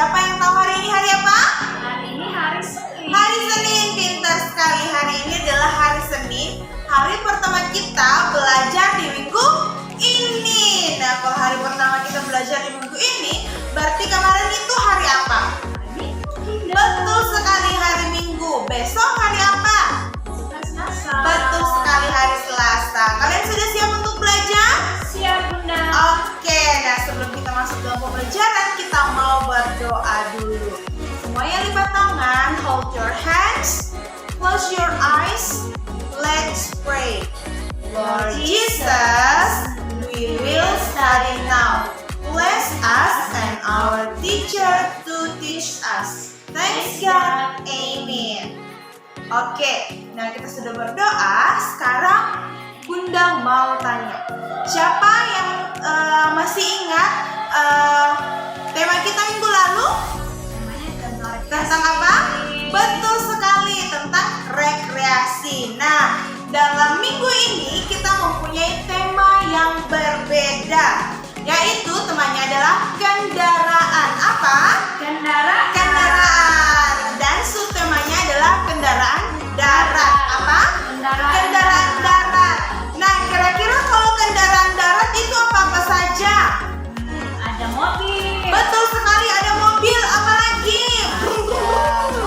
Siapa yang tahu hari ini hari apa? Hari ini hari Senin. Hari Senin, pintar sekali. Hari ini adalah hari Senin. Hari pertama kita belajar di minggu ini. Nah, kalau hari pertama kita belajar di minggu ini, berarti kemarin itu hari apa? Betul sekali, hari Minggu. Besok hari apa? Selasa. Betul sekali, hari Selasa. Kalian sudah siap untuk belajar? Siap, Bunda. Oke, nah sebelum kita masuk dalam pembelajaran, kita mau berdoa dulu. Semuanya lipat tangan, hold your hands, close your eyes, let's pray. Lord Jesus, we will study now. Bless us and our teacher to teach us. Thanks God, Amen. Oke, nah kita sudah berdoa. Sekarang Bunda mau tanya, siapa yang masih ingat tema kita minggu lalu? Tentang apa? Betul sekali, tentang rekreasi. Nah, dalam minggu ini kita mempunyai tema yang berbeda, yaitu temanya adalah kendaraan. Apa? Kendaraan. Dan subtemanya adalah kendaraan darat. Apa? Kendaraan darat. Nah, kira-kira kalau kendaraan darat itu apa-apa saja? Ada mobil. Betul sekali, ada mobil. Apalagi?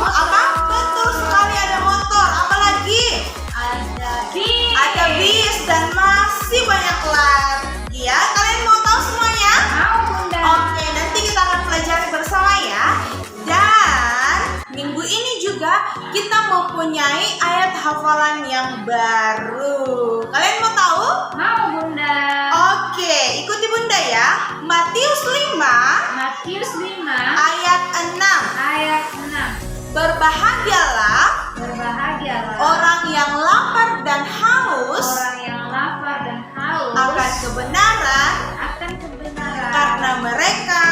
Apa? Betul sekali, ada motor. Apalagi? Ada bis. Ada bis dan masih banyak lagi ya. Kalian mau tahu semuanya? Mau, Bunda. Oke, nanti kita akan pelajari bersama ya. Dan minggu ini juga kita mempunyai ayat hafalan yang baru. Kalian mau tahu? Mau, Bunda. Oke, ikuti Bunda ya. Matius 5 Matius 5 ayat 6. ayat 6. Berbahagialah Berbahagialah orang yang lapar dan haus orang yang lapar dan haus akan kebenaran, akan kebenaran, karena mereka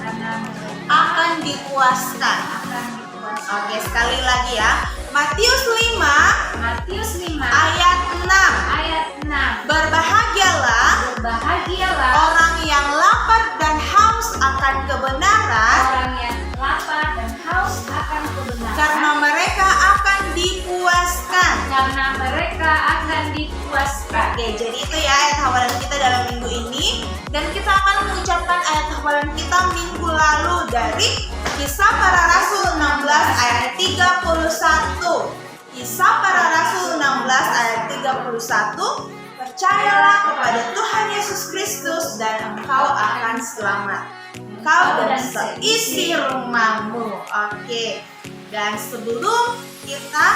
karena mereka akan dipuaskan. akan dikuasai. Oke, sekali lagi ya. Matius 5 Matius 5 ayat 6. ayat 6. Berbahagialah Berbahagialah orang yang lapar dan haus akan kebenaran, orang yang lapar dan haus akan kebenaran, karena mereka akan dipuaskan. karena mereka akan dipuaskan. Oke, jadi itu ya ayat hafalan kita dalam minggu ini. Dan kita akan mengucapkan ayat hafalan kita minggu lalu dari Kisah Para Rasul 16 ayat 31. Kisah Para Rasul 16 ayat 31. Percayalah kepada Tuhan Yesus Kristus dan engkau akan selamat, engkau dan seisi rumahmu. Oke. Dan sebelum kita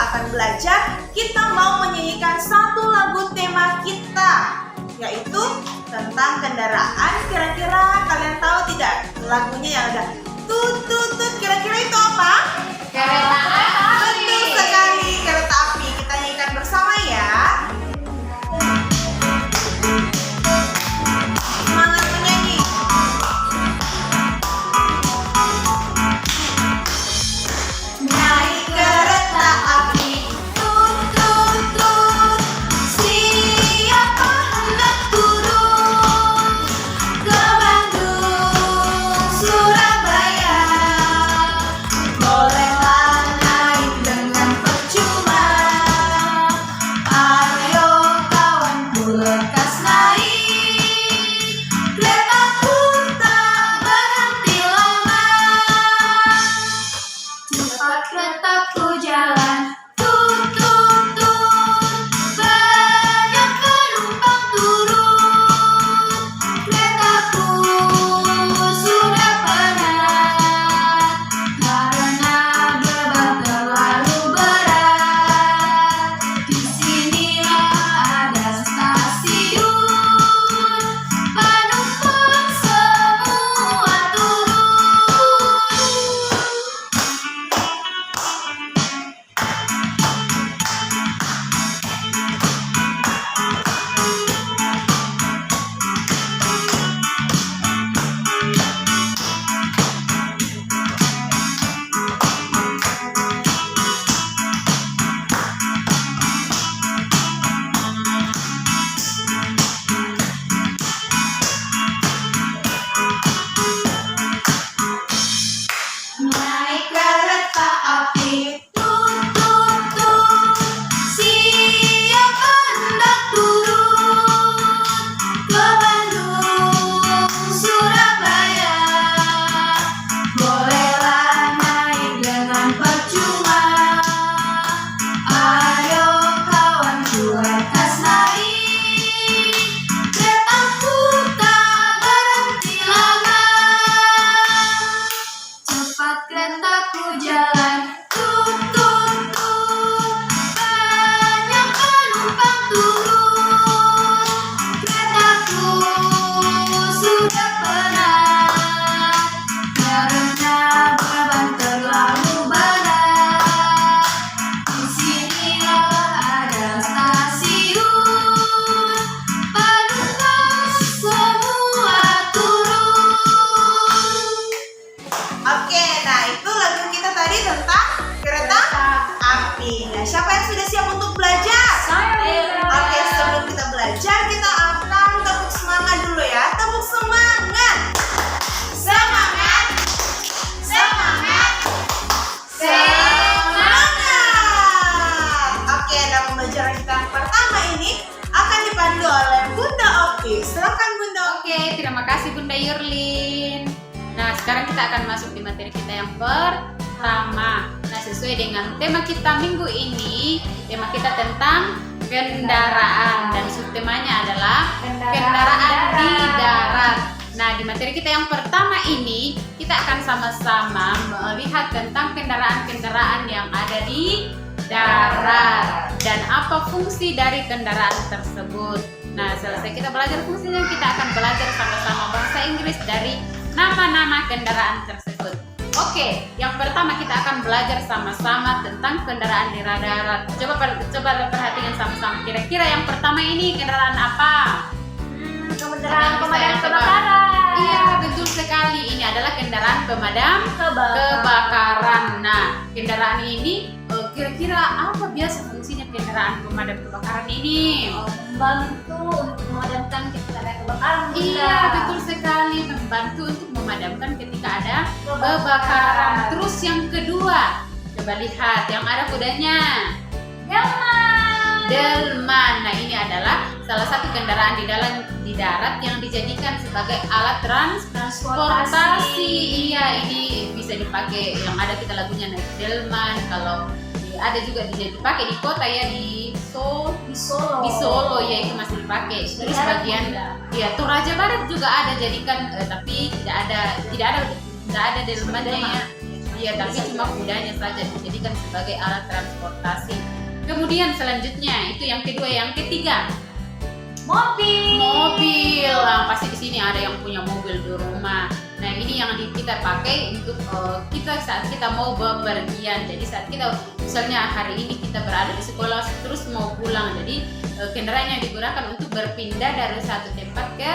akan belajar, kita mau menyanyikan satu lagu tema kita, yaitu tentang kendaraan. Kira-kira kalian tahu tidak lagunya yang ada tut tut tut? Kira-kira itu apa? Kereta api. Betul sekali, kereta api. Kita nyanyikan bersama ya. Semangat menyanyi. Naik kereta api, tut tut tut. Siapa hendak turun ke Bandung, Surabaya? Bolehlah naik kasih Bunda Yurlin. Nah, sekarang kita akan masuk di materi kita yang pertama. Nah, sesuai dengan tema kita minggu ini, tema kita tentang kendaraan dan subtemanya adalah kendaraan di darat. Nah, di materi kita yang pertama ini, kita akan sama-sama melihat tentang kendaraan-kendaraan yang ada di darat dan apa fungsi dari kendaraan tersebut. Nah, selesai kita belajar fungsinya, kita akan belajar sama-sama bahasa Inggris dari nama-nama kendaraan tersebut. Oke, yang pertama kita akan belajar sama-sama tentang kendaraan di darat. Coba perhatikan sama-sama. Kira-kira yang pertama ini kendaraan apa? Kendaraan pemadam kebakaran. Iya, betul sekali. Ini adalah kendaraan pemadam kebakaran. Nah, kendaraan ini kira-kira apa biasa fungsinya kendaraan pemadam kebakaran ini? Membantu untuk memadamkan ketika ada kebakaran. Iya, betul sekali, membantu untuk memadamkan ketika ada kebakaran. Terus yang kedua, coba lihat yang ada kudanya. Delman. Nah, ini adalah salah satu kendaraan di darat yang dijadikan sebagai alat transportasi. Iya, ini bisa dipakai, yang ada kita lagunya naik delman. Kalau ada juga dipakai di kota ya, di Solo ya, itu masih dipakai. Terus bagian ya Toraja Barat juga ada jadikan, tapi tidak ada delmannya ya. Iya, tapi cuma kudanya saja dijadikan sebagai alat transportasi. Kemudian selanjutnya itu yang kedua, yang ketiga mobil. Nah, pasti di sini ada yang punya mobil di rumah. Nah, ini yang kita pakai untuk kita saat kita mau bepergian. Jadi saat kita misalnya hari ini kita berada di sekolah terus mau pulang, jadi kendaraan yang digunakan untuk berpindah dari satu tempat ke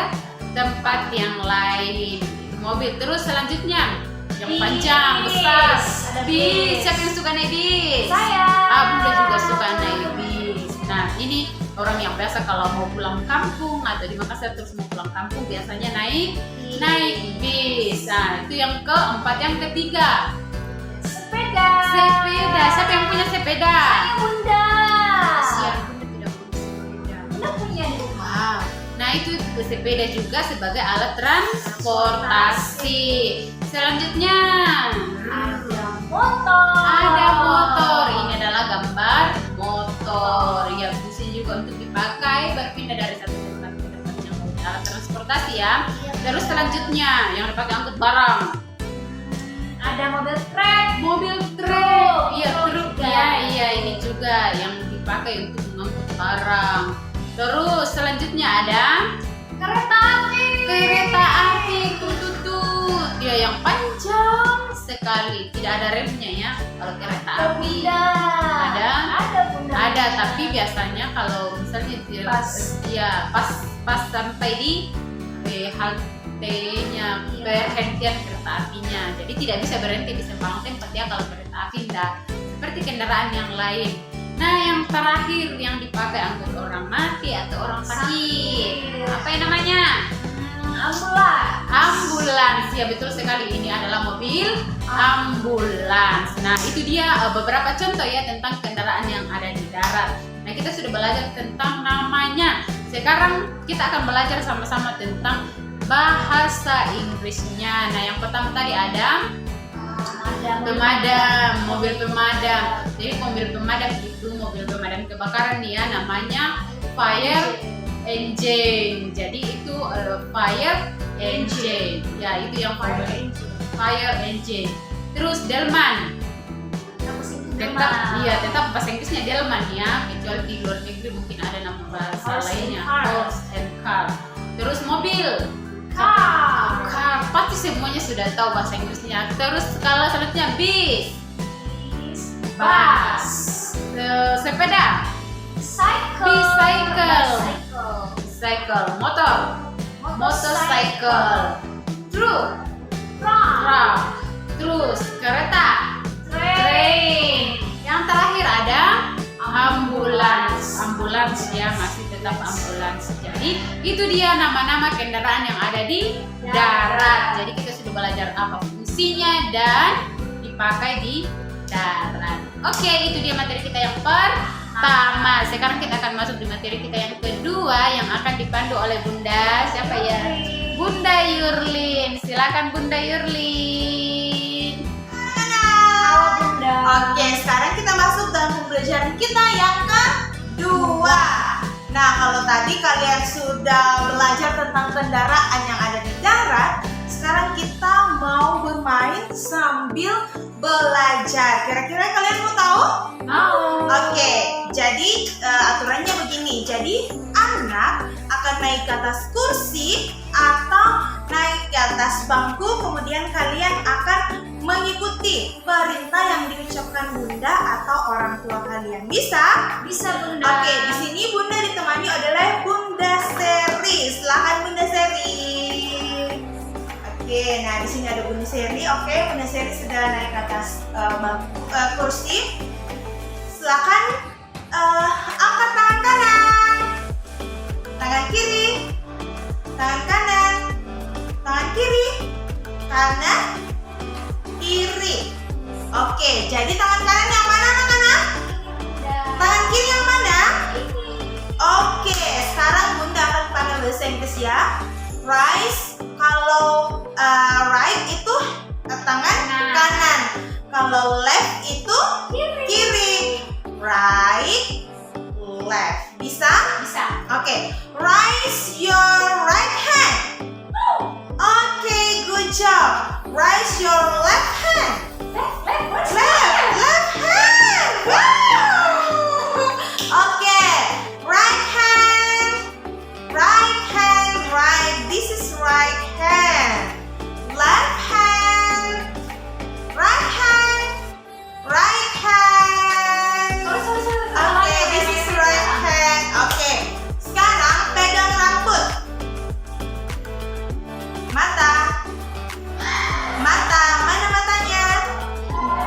tempat yang lain. Mobil. Terus selanjutnya yang panjang besar, bis. Siapa yang suka naik bis? Saya. Bunda juga suka naik bis. Nah, ini orang yang biasa kalau mau pulang kampung atau di Makassar terus mau pulang kampung biasanya naik bis. Nah, itu yang keempat. Yang ketiga Sepeda. Siapa yang punya sepeda? Saya, Bunda. Siapa Bunda tidak punya sepeda? Bunda punya di rumah. Nah, itu sepeda juga sebagai alat transportasi. Selanjutnya ada motor. Ini adalah gambar motor. Ya, fungsinya juga untuk dipakai berpindah dari satu tempat ke tempat yang lain. Alat transportasi ya. Terus selanjutnya yang dipakai angkut barang. Ada mobil truk. Iya, truk ya. Iya, ini juga yang dipakai untuk mengangkut barang. Terus selanjutnya ada Kereta api. Tutut. Ya, yang panjang sekali. Tidak ada remnya ya. Kalau kereta api ada, tapi biasanya kalau misalnya pas sampai di haltenya, berhentian kereta apinya. Jadi tidak bisa berhenti di sembarang tempat ya kalau kereta api tidak seperti kendaraan yang lain. Nah, yang terakhir yang dipakai angkut orang mati atau orang sakit. Apa yang namanya? Ambulans. Ya, betul sekali. Ini adalah mobil ambulans. Nah, itu dia beberapa contoh ya tentang kendaraan yang ada di darat. Nah, kita sudah belajar tentang namanya. Sekarang kita akan belajar sama-sama tentang bahasa Inggrisnya. Nah, yang pertama tadi ada pemadam, mobil pemadam. Jadi mobil pemadam itu mobil pemadam kebakaran ya, namanya fire engine. Jadi itu fire engine. Ya, itu yang fire engine. Terus delman. Tetap bahasa Inggrisnya delman ya, kecuali di luar negeri mungkin ada nama bahasa lainnya. Horse and car. Terus mobil. Car. Pasti semuanya sudah tahu bahasa Inggrisnya. Terus kalau selanjutnya bis. Bus. Sepeda. Bicycle. Motorcycle. Truk. Terus kereta. Train. Yang terakhir ada ambulans ya, masih tetap ambulans. Jadi itu dia nama-nama kendaraan yang ada di darat. Jadi kita sudah belajar apa fungsinya dan dipakai di darat. Oke, itu dia materi kita yang pertama. Sekarang kita akan masuk di materi kita yang kedua yang akan dipandu oleh Bunda. Siapa ya? Bunda Yurlin. Silakan Bunda Yurlin. Halo Bunda. Oke, sekarang kita masuk dalam pembelajaran kita yang kedua. Nah, kalau tadi kalian sudah belajar tentang kendaraan yang ada di darat, sekarang kita mau bermain sambil belajar. Kira-kira kalian mau tahu? Mau. Oke, jadi aturannya begini. Jadi anak akan naik ke atas kursi atau naik ke atas bangku, kemudian kalian akan mengikuti perintah yang diucapkan Bunda atau orang tua kalian. Bisa? Bisa Bunda. Oke, di sini Bunda ditemani oleh Bunda Seri. Silakan Bunda Seri. Oke, nah di sini ada Bunda Seri. Oke, Bunda Seri sudah naik ke atas bangku kursi. Silakan angkat tangan kanan, tangan kiri, tangan kanan, tangan kiri, kanan, kiri. Oke, jadi tangan kanan yang mana anak-anak? Tangan kiri yang mana? Oke, sekarang Bunda akan panggil bahasa Inggris ya. Rise, kalau right itu tangan kanan. Kalau left itu kiri. Right, left. Bisa? Bisa. Oke, raise your right hand. Oke, good job. Raise your left hand. Left hand. Wow. Oke, right hand. Right. This is right hand. Left hand. Right hand. Oke, this is right hand. Oke, sekarang pegang rambut. Mata. Mana matanya?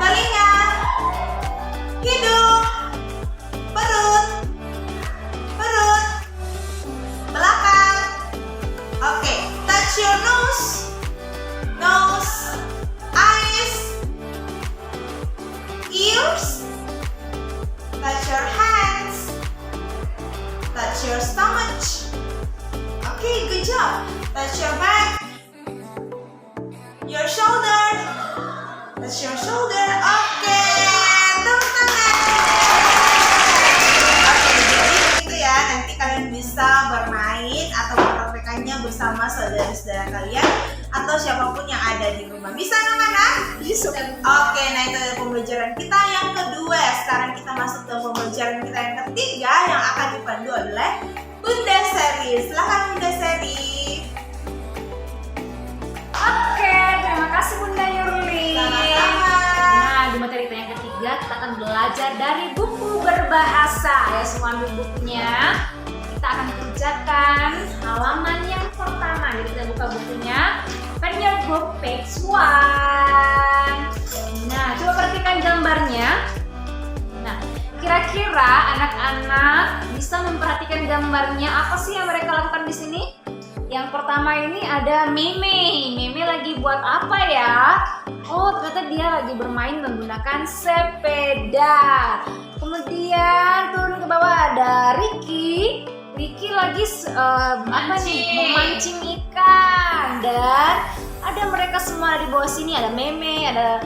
Telinga. Hidung. Perut. Belakang. Oke, touch your nose. Eyes. Ears. Touch your hands. Touch your stomach. Okay, good job. Touch your back. Your shoulder. Touch your shoulder. Okay, tepuk tangan. Oke, jadi begitu ya. Nanti kalian bisa bermain atau mempraktekannya bersama saudara-saudara kalian atau siapapun yang ada di rumah. Bisa anak-anak? Bisa. Oke, nah itu adalah pembelajaran kita yang kedua. Sekarang kita masuk ke pembelajaran kita yang ketiga yang akan dipandu oleh Bunda Seri. Silakan Bunda Seri. Oke, terima kasih Bunda Yurlin. Sama-sama. Nah, di materi kita yang ketiga kita akan belajar dari buku berbahasa. Ya, semua ambil bukunya. Kita akan kerjakan halaman yang pertama. Jadi kita buka bukunya. Open your book page 1. Nah, coba perhatikan gambarnya. Nah, kira-kira anak-anak bisa memperhatikan gambarnya apa sih yang mereka lakukan di sini? Yang pertama ini ada Meme. Meme lagi buat apa ya? Oh, ternyata dia lagi bermain menggunakan sepeda. Kemudian turun ke bawah ada Ricky. Ricky lagi memancing ikan. Dan ada mereka semua di bawah sini. Ada Meme, ada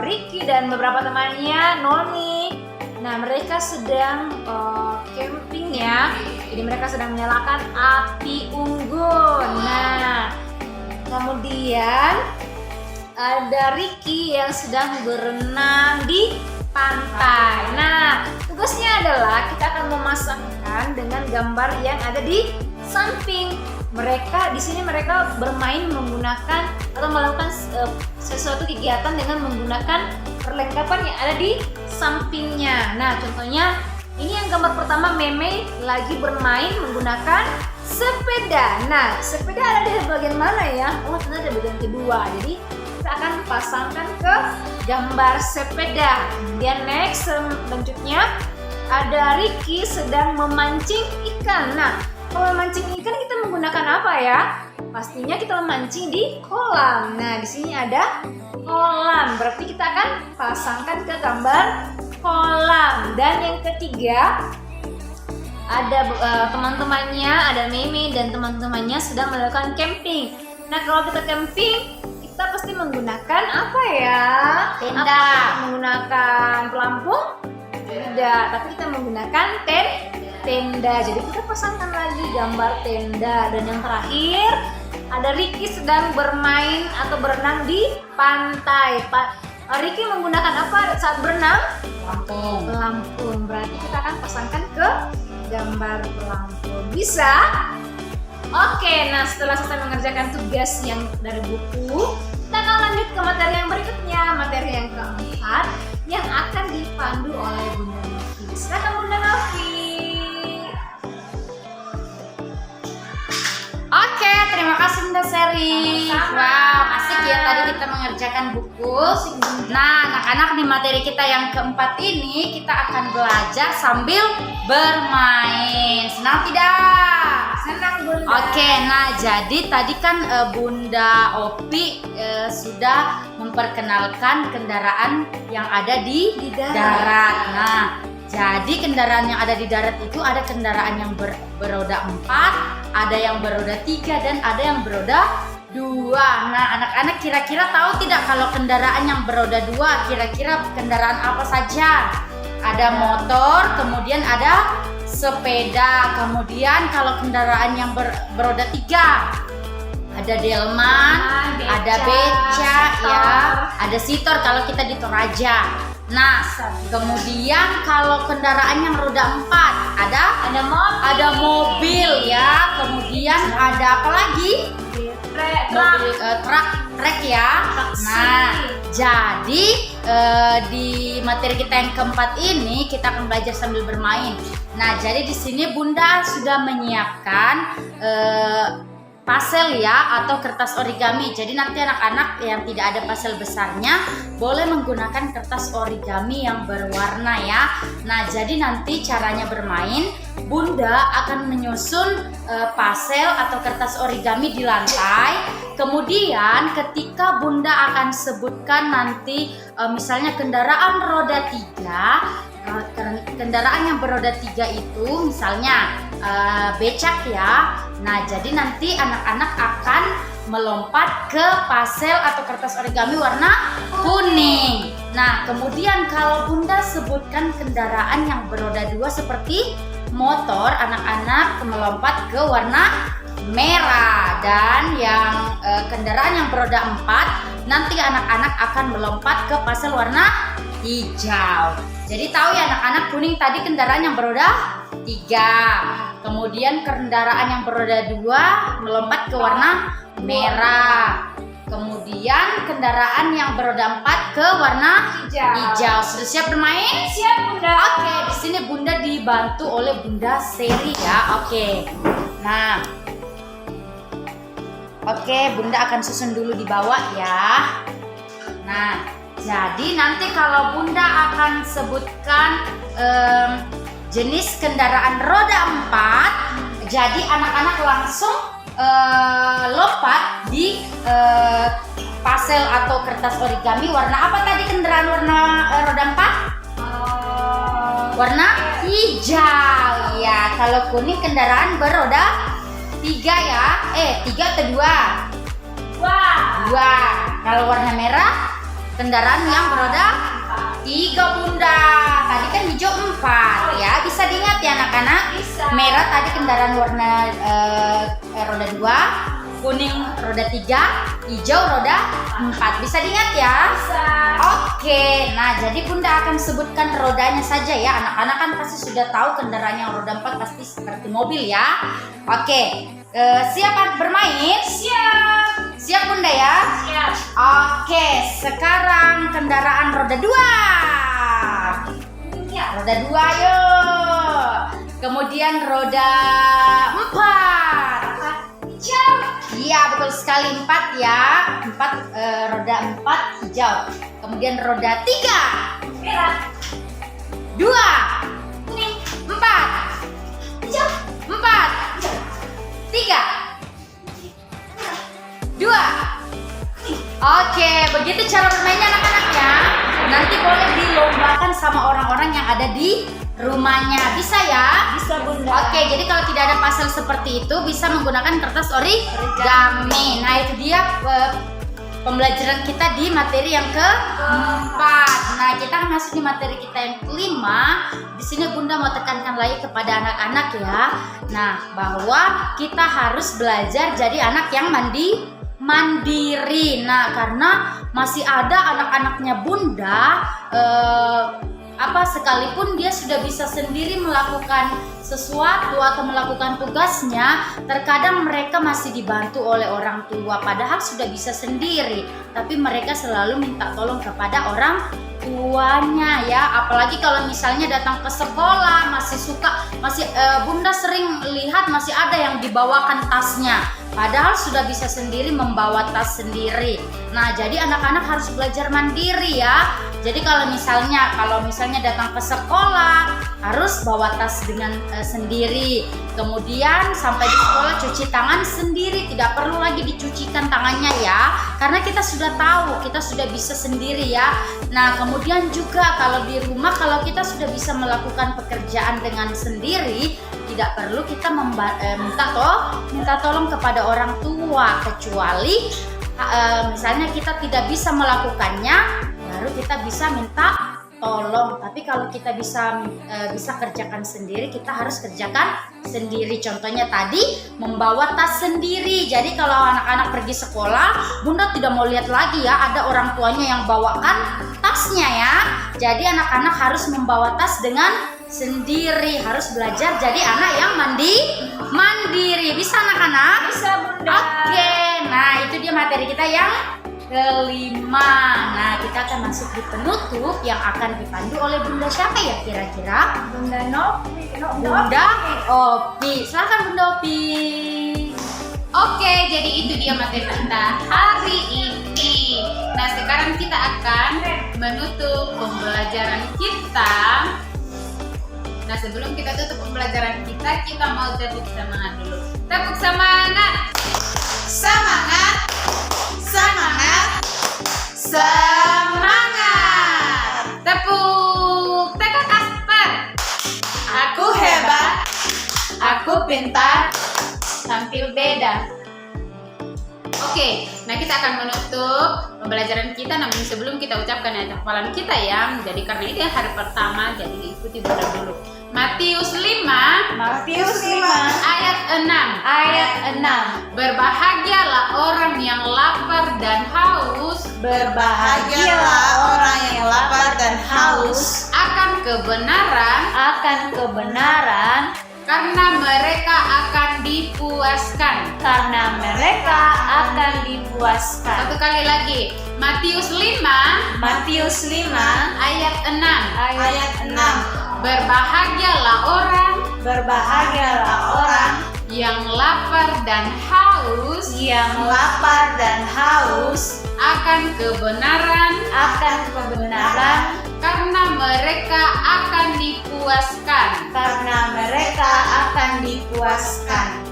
Ricky dan beberapa temannya, Noni. Nah, mereka sedang camping ya. Jadi mereka sedang menyalakan api unggun. Nah, kemudian ada Ricky yang sedang berenang di pantai. Nah, tugasnya adalah kita akan memasangkan dengan gambar yang ada di samping. Mereka di sini mereka bermain menggunakan atau melakukan sesuatu kegiatan dengan menggunakan perlengkapan yang ada di sampingnya. Nah, contohnya ini yang gambar pertama, Meme lagi bermain menggunakan sepeda. Nah, sepeda ada di bagian mana ya? Oh, ternyata ada bagian kedua. Jadi kita akan pasangkan ke gambar sepeda. Kemudian next selanjutnya ada Ricky sedang memancing ikan. Nah, kalau memancing ikan kita menggunakan apa ya? Pastinya kita memancing di kolam. Nah, di sini ada kolam. Berarti kita akan pasangkan ke gambar kolam. Dan yang ketiga ada teman-temannya, ada Meme dan teman-temannya sedang melakukan camping. Nah, kalau kita camping, kita pasti menggunakan apa ya? Tenda. Apakah menggunakan pelampung? Tidak, tapi kita menggunakan tenda. Jadi kita pasangkan lagi gambar tenda. Dan yang terakhir, ada Ricky sedang bermain atau berenang di pantai. Ricky menggunakan apa saat berenang? Pelampung. Berarti kita akan pasangkan ke gambar pelampung. Bisa? Oke, nah setelah selesai mengerjakan tugas yang dari buku, kita akan lanjut ke materi yang berikutnya, materi yang keempat yang akan dipandu oleh Bunda Novi. Silakan Bunda Novi. Oke, terima kasih Bunda Seri. Sama-sama. Wow, asik ya tadi kita mengerjakan buku. Nah, anak-anak di materi kita yang keempat ini kita akan belajar sambil bermain. Senang tidak? Senang Bunda. Oke, nah jadi tadi kan Bunda Opi sudah memperkenalkan kendaraan yang ada di darat. Nah, jadi kendaraan yang ada di darat itu ada kendaraan yang beroda 4, ada yang beroda 3, dan ada yang beroda 2. Nah, anak-anak kira-kira tahu tidak kalau kendaraan yang beroda 2 kira-kira kendaraan apa saja? Ada motor, kemudian ada sepeda, kemudian kalau kendaraan yang beroda 3 ada delman, ada beca ya, ada sitor kalau kita di Toraja. Nah, kemudian kalau kendaraan yang roda 4 ada mobil ya, kemudian ada apa lagi? Mobil truk ya. Nah, jadi di materi kita yang keempat ini kita akan belajar sambil bermain. Nah, jadi di sini Bunda sudah menyiapkan pasel ya atau kertas origami. Jadi nanti anak-anak yang tidak ada pasel besarnya boleh menggunakan kertas origami yang berwarna ya. Nah, jadi nanti caranya bermain, Bunda akan menyusun pasel atau kertas origami di lantai. Kemudian ketika Bunda akan sebutkan nanti misalnya kendaraan roda 3, kendaraan yang beroda 3 itu misalnya becak ya. Nah, jadi nanti anak-anak akan melompat ke pasel atau kertas origami warna kuning. Nah, kemudian kalau Bunda sebutkan kendaraan yang beroda 2 seperti motor, anak-anak melompat ke warna merah. Dan yang kendaraan yang beroda 4 nanti anak-anak akan melompat ke pasel warna hijau. Jadi tahu ya anak-anak, kuning tadi kendaraan yang beroda 3. Kemudian kendaraan yang beroda 2 melompat ke warna merah. Kemudian kendaraan yang beroda 4 ke warna hijau. Sudah siap bermain? Siap Bunda. Oke, di sini Bunda dibantu oleh Bunda Seri ya. Oke. Nah. Oke, Bunda akan susun dulu di bawah ya. Nah, jadi nanti kalau Bunda akan sebutkan jenis kendaraan roda 4, jadi anak-anak langsung lompat di pasel atau kertas origami warna apa tadi kendaraan warna roda 4? Warna hijau ya. Kalau kuning kendaraan beroda 3 ya. 3 atau 2? 2. Kalau warna merah kendaraan yang beroda 3 Bunda. Tadi kan hijau 4 ya. Bisa diingat ya anak-anak? Bisa. Merah tadi kendaraan warna roda 2, kuning roda 3, hijau roda 4. Bisa diingat ya? Bisa. Oke, nah jadi Bunda akan sebutkan rodanya saja ya. Anak-anak kan pasti sudah tahu kendaraan yang roda 4 pasti seperti mobil ya. Oke, siap bermain? Siap. Siap Bunda ya? Siap. Oke, sekarang kendaraan roda 2. Roda 2 yuk. Kemudian roda 4. Hijau. Iya betul sekali 4 ya. 4 roda 4 hijau. Kemudian roda 3 Merah. 2 Kuning. 4 Hijau. 4 3 2. Oke, begitu cara bermainnya anak-anak ya. Nanti boleh dilombakan sama orang-orang yang ada di rumahnya. Bisa ya? Bisa Bunda. Oke, jadi kalau tidak ada puzzle seperti itu bisa menggunakan kertas origami. Nah, itu dia pembelajaran kita di materi yang keempat. Nah, kita akan masuk di materi kita yang kelima. Di sini Bunda mau tekankan lagi kepada anak-anak ya. Nah, bahwa kita harus belajar jadi anak yang mandiri. Nah, karena masih ada anak-anaknya Bunda sekalipun dia sudah bisa sendiri melakukan sesuatu atau melakukan tugasnya, terkadang mereka masih dibantu oleh orang tua padahal sudah bisa sendiri, tapi mereka selalu minta tolong kepada orang tuanya ya. Apalagi kalau misalnya datang ke sekolah masih Bunda sering lihat masih ada yang dibawakan tasnya padahal sudah bisa sendiri membawa tas sendiri. Nah, jadi anak-anak harus belajar mandiri ya. Jadi kalau misalnya datang ke sekolah harus bawa tas dengan sendiri. Kemudian sampai di sekolah cuci tangan sendiri, tidak perlu lagi dicucikan tangannya ya. Karena kita sudah tahu, kita sudah bisa sendiri ya. Nah, kemudian juga kalau di rumah kalau kita sudah bisa melakukan pekerjaan dengan sendiri, tidak perlu kita minta tolong kepada orang tua, kecuali misalnya kita tidak bisa melakukannya, baru kita bisa minta tolong. Tapi kalau kita bisa kerjakan sendiri, kita harus kerjakan sendiri. Contohnya tadi membawa tas sendiri. Jadi kalau anak-anak pergi sekolah, Bunda tidak mau lihat lagi ya ada orang tuanya yang bawakan tasnya ya. Jadi anak-anak harus membawa tas dengan sendiri, harus belajar jadi anak yang mandiri. Bisa anak-anak? Bisa Bunda. Oke, nah itu dia materi kita yang kelima. Nah, kita akan masuk di penutup yang akan dipandu oleh Bunda siapa ya kira-kira? Bunda Novi. Bunda Opi. Silakan Bunda Opi. Oke, jadi itu dia materi kita hari ini. Nah, sekarang kita akan menutup pembelajaran kita. Nah, sebelum kita tutup pembelajaran kita mau tepuk semangat dulu. Tepuk semangat. Semangat, semangat, semangat. Tepuk Teka Kasper. Aku hebat, aku pintar, Tampil beda. Oke, nah kita akan menutup pembelajaran kita, namun sebelum kita ucapkan ayat hafalan kita ya. Jadi karena ini hari pertama, jadi ikuti Bunda dulu. Matius 5 ayat 6. Berbahagialah orang yang lapar dan haus. Berbahagialah orang yang lapar dan haus Akan kebenaran. Karena mereka akan dipuaskan. Satu kali lagi. Matius 5 ayat 6. Berbahagialah orang yang lapar dan haus akan kebenaran karena mereka akan dipuaskan.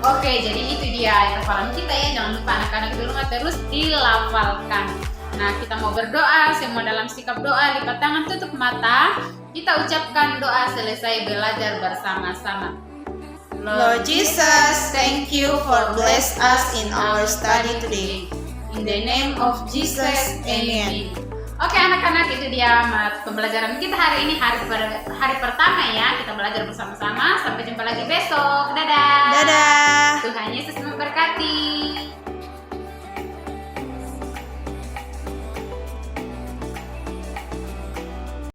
Oke, jadi itu dia ayat hafalan kita ya. Jangan lupa anak-anak di rumah terus dilafalkan. Nah, kita mau berdoa, semua dalam sikap doa, lipat tangan, tutup mata. Kita ucapkan doa selesai belajar bersama-sama. Lord Jesus, thank you for bless us in our study today. In the name of Jesus, amen. Oke anak-anak, itu dia pembelajaran kita hari ini, hari pertama ya. Kita belajar bersama-sama. Sampai jumpa lagi besok. Dadah. Dadah. Tuhan Yesus memberkati.